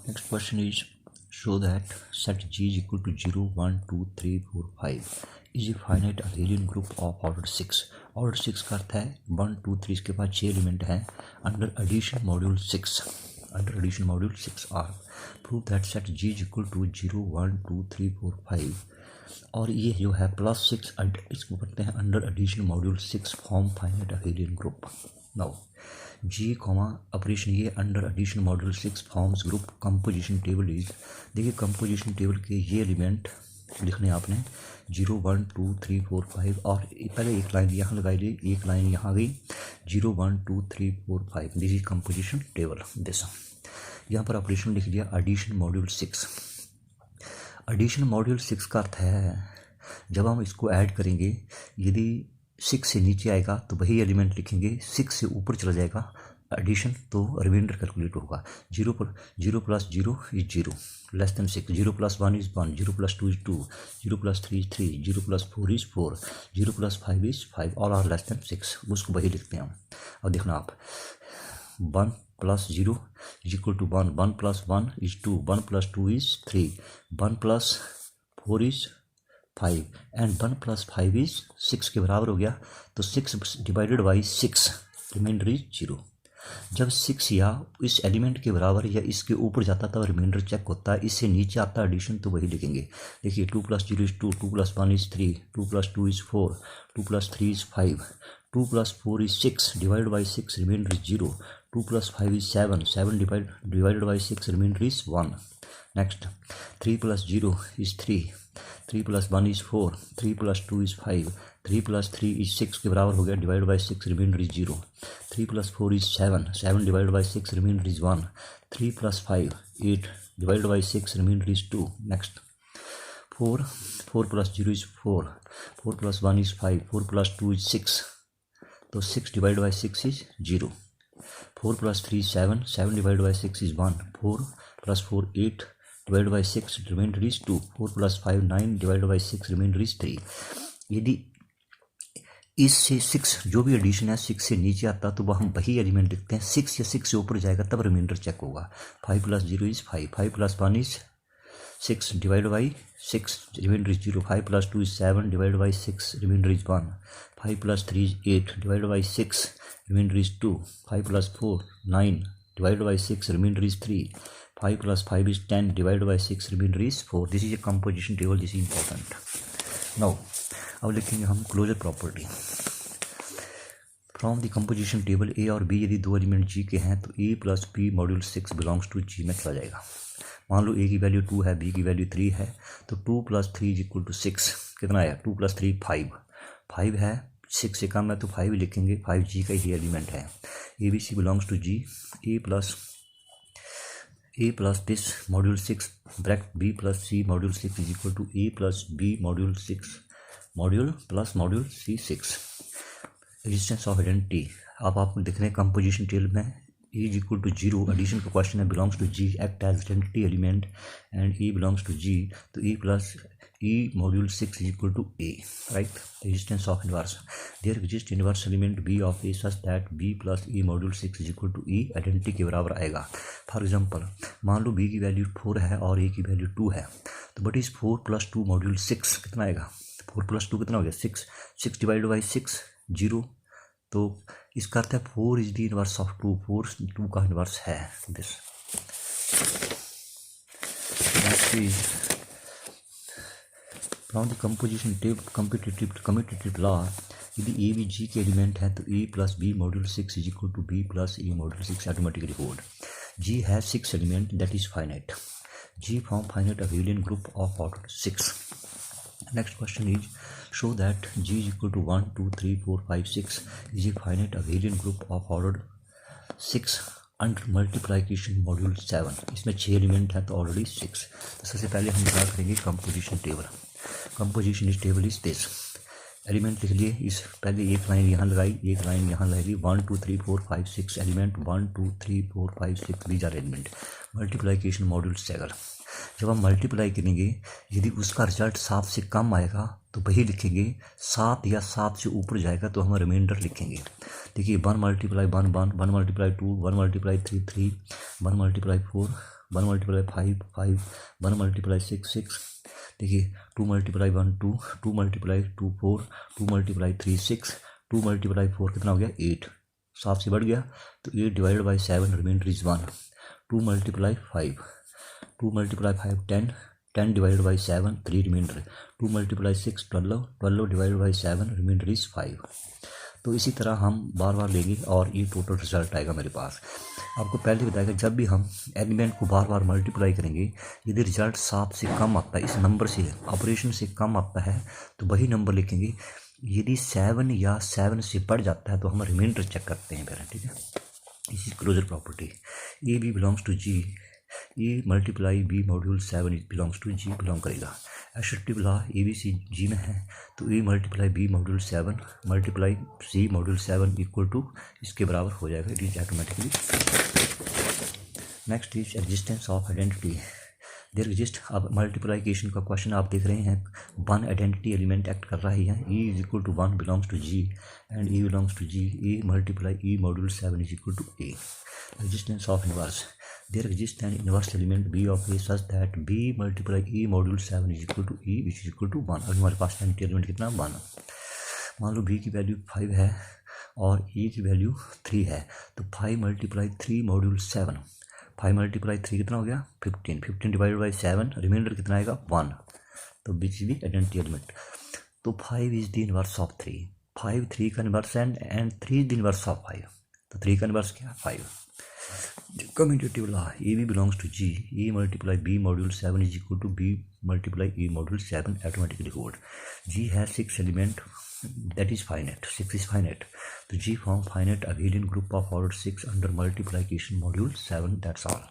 Next question is, show that set G is equal to 0, 1, 2, 3, 4, 5 is a finite abelian group of order 6. Order 6 का अर्थ है 1, 2, 3 इसके बाद 6 element हैं under addition module 6. Under addition module 6 are prove that set G is equal to 0, 1, 2, 3, 4, 5 और ये जो है plus 6 इसको पढ़ते हैं under addition module 6 form finite abelian group. Now G comma operation ये under addition module 6 forms group composition table is. देखिए composition table के ये एलिमेंट लिखने आपने 0, 1, 2, 3, 4, 5 और पहले एक लाइन यहाँ लगाई गई, एक लाइन यहाँ गई 0, 1, 2, 3, 4, 5. This is composition table. This यहाँ पर ऑपरेशन लिख दिया एडिशन मॉड्यूल 6. एडिशन मॉड्यूल 6 का अर्थ है जब हम इसको ऐड करेंगे यदि 6 से नीचे आएगा तो वही एलिमेंट लिखेंगे, 6 से ऊपर चला जाएगा एडिशन तो रिमाइंडर कैलकुलेट होगा. 0 plus 0 is 0 less than 6, 0 plus 1 is 1, 0 plus 2 is 2, 0 plus 3 is 3, 0 plus 4 is 4, 0 plus 5 is 5 all are less than 6. उसको वही लिखते हैं हम. अब देखना आप 1 plus 0 is equal to 1, 1 plus 1 is 2, 1 plus 2 is 3, 1 plus 4 is 5 and 1 plus 5 is 6 के बराबर हो गया. तो 6 डिवाइडेड बाई 6 रिमाइंडर इज 0. जब 6 या इस एलिमेंट के बराबर या इसके ऊपर जाता था रिमाइंडर चेक होता है, इससे नीचे आता एडिशन तो वही लिखेंगे. देखिए 2 plus 0 is 2, 2 plus 1 is 3, 2 plus 2 is 4, 2 plus 3 is 5, 2 plus 4 is 6 divided by 6 reminder is 0, 2 plus 5 is 7, 7 divided by 6 reminder is 1. Next 3 plus 0 is 3, 3 plus 1 is 4, 3 plus 2 is 5, 3 plus 3 is 6 के बराबर हो गया divide by 6 reminder is 0, 3 plus 4 is 7, 7 divide by 6 reminder is 1, 3 plus 5 8 divide by 6 reminder is 2. Next 4 plus 0 is 4, 4 plus 1 is 5, 4 plus 2 is 6 तो 6 divide by 6 is 0, 4 plus 3 is 7, 7 divide by 6 is 1, 4 plus 4 8 divide by 6 reminder is 2, 4 plus 5 9 divide by 6 reminder is 3. यदि इससे 6 जो भी addition है 6 से नीचे आता तो वह हम वही एलिमेंट लिखते हैं, 6 या 6 से ऊपर जाएगा तब रिमाइंडर चेक होगा. 5 plus 0 is 5, 5 plus 1 is 6 divide by 6 reminder is 0, 5 plus 2 is 7 divide by 6 reminder is 1, 5 plus 3 is 8 divide by 6 reminder is 2, 5 plus 4 9 divide by 6 reminder is 3, 5 plus 5 is 10 divided by 6 remainder is 4. This is a composition table. This is important. Now अब लिखेंगे हम closure property. From the composition table A और B यदि दो element G के हैं तो A plus B module 6 belongs to G में चला जाएगा. मान लो ए की वैल्यू 2 है, बी की वैल्यू 3 है तो 2 प्लस 3 इज इक्वल टू 6. कितना आया 2 प्लस 3 5 है, 6 से कम है तो 5 लिखेंगे, 5 जी का ही एलिमेंट है. A B C belongs to G. A plus this module 6 bracket B plus C module 6 is equal to A plus B module 6 module plus module C6. Existence of identity. अब आपको दिख रहे हैं कंपोजिशन टेबल में A is equal to 0 addition का question है, belongs to G act as identity element and E belongs to G तो E plus E module 6 is equal to A, right? Existence of inverse. There exists inverse element B of A such that B plus E module 6 is equal to E identity के बराबर आएगा. For example मान लो B की value 4 है और A की value 2 है तो बट इज 4 प्लस 2 मॉड्यूल 6 कितना आएगा, 4 प्लस 2 कितना हो गया 6, 6 डिवाइड बाई 6 0. तो इसका अर्थ है 4 इज द इनवर्स ऑफ 2, 4 2 का इनवर्स है. This from the composition table commutative law यदि ए बी जी के एलिमेंट हैं तो A plus B module 6 is equal to B plus A module 6 automatically hold. G has 6 elements that is finite. G form finite abelian group of order 6. Next question is, show that G is equal to 1, 2, 3, 4, 5, 6 is a finite abelian group of order 6 under multiplication module 7. इसमें 6 element हैं तो already 6. तो सबसे पहले हम draw करेंगे composition table. Composition इस table is this. Element लिख लिए, इस पहले एक लाइन यहाँ लगाई, एक लाइन यहाँ लगाई, 1 2 3 4 5 6 element, 1 2 3 4 5 6 these are element. Multiplication module 7. जब हम मल्टीप्लाई करेंगे यदि उसका रिजल्ट 7 से कम आएगा तो वही लिखेंगे, 7 या 7 से ऊपर जाएगा तो हम रिमाइंडर लिखेंगे। देखिए 1 multiply 1 1, 1 multiply 2 1 multiply 3 3, 1 multiply 4 1 multiply 5 5, 1 multiply 6 6। देखिए 2 मल्टीप्लाई 1 2, 2 मल्टीप्लाई 2 4, 2 मल्टीप्लाई 3 6, 2 मल्टीप्लाई 4 कितना हो गया 8, 7 से बढ़ गया तो 8 divided by 7 reminder is 1। 2 multiply 5, 2 multiply 5 10, 10 divided by 7 3 reminder. 2 multiply 6 12, 12 divided by 7 reminder is 5। तो इसी तरह हम बार बार लेंगे और ये टोटल रिजल्ट आएगा मेरे पास। आपको पहले बताएगा जब भी हम एलिमेंट को बार बार मल्टीप्लाई करेंगे यदि रिजल्ट 7 से कम आता है, इस नंबर से ऑपरेशन से कम आता है तो वही नंबर लिखेंगे। यदि 7 या 7 से बढ़ जाता है तो हम रिमाइंडर चेक करते हैं पहले, ठीक है। इसी closure property A B belongs to G, A multiply B module 7 belongs to G belong करेगा। Associative law A B C G में है तो A multiply B module 7 multiply C module 7 equal to इसके बराबर हो जाएगा, it is automatically. Next is existence of identity. There exist, अब multiplication का क्वेश्चन आप देख रहे हैं, 1 आइडेंटिटी एलिमेंट एक्ट कर रहा है, e is equal to 1 belongs to G and e belongs to G, A multiply e module 7 is equal to a। Existence of inverse, there exist an inverse element b of a such that b multiply e module 7 is equal to e which is equal to 1। अभी हमारे पास identity element कितना 1। मान लो b की value 5 है और e की value 3 है तो 5 मल्टीप्लाई 3 मॉड्यूल 7, 5 मल्टीप्लाई 3 कितना हो गया 15, 15 डिवाइडेड बाई 7 रिमाइंडर कितना आएगा 1। तो which is the identity element. तो 5 इज द इनवर्स ऑफ 3, 5 3 का inverse and 3 is the inverse of 5, तो 3 का इनवर्स क्या 5। Commutative law A B belongs to G, A multiply B module 7 is equal to B multiply A module 7 automatically hold. G has 6 element that is finite, 6 is finite, so G form finite abelian group of order 6 under multiplication module 7, that's all.